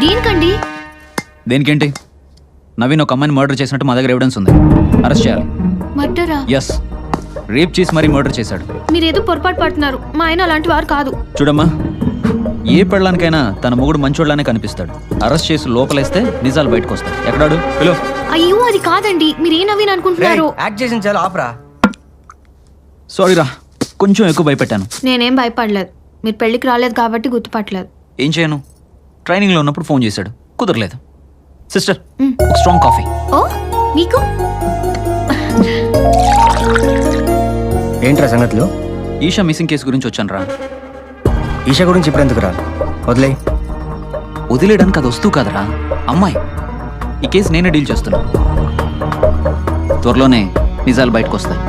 దేనికండి? దేనికేంటి? నవీన్ ఒక అమ్మాయిని మర్డర్ చేసినట్టు మా దగ్గర ఎవిడెన్స్ ఉంది. అరెస్ట్ చేయాలి. మర్డరా? ఎస్, రేప్ చేసి మరీ మర్డర్ చేశాడు. మీరేదో పొరపాటు పడుతున్నారు. మా ఆయన అలాంటి వారు కాదు. చూడమ్మా, ఏ పెళ్ళానికైనా తన మొగుడు మంచోళ్ళనే కనిపిస్తాడు. అరెస్ట్ చేసి లోపలేస్తే నిజాలు బయటకు వస్తాయి. ఎక్కడాడు? హలో. అయ్యో అది కాదండి. మీరే నవీన్ అనుకుంటున్నారు. యాక్ట్ చేసిన చాలా ఆపరా. సారీ రా, కొంచెం ఎక్కువ భయపెట్టాను. నేనేం భయపడలేదు. మీరు పెళ్లికి రాలేదు కాబట్టి గుర్తుపట్టలేదు. ఏం చేయను, ట్రైనింగ్లో ఉన్నప్పుడు ఫోన్ చేశాడు, కుదరలేదు. సిస్టర్, మ్. ఒక స్ట్రాంగ్ కాఫీ. ఓ మీకు? ఏంట్రా సంగతులు? ఈషా మిస్సింగ్ కేసు గురించి వచ్చాను రా. ఈషా గురించి ఇప్పుడు ఎందుకు రా? వదిలే. వదిలేయడానికి అది వస్తూ కాదరా, అమ్మాయి. ఈ కేసు నేనే డీల్ చేస్తున్నా. త్వరలోనే నిజాలు బయటకు వస్తాయి.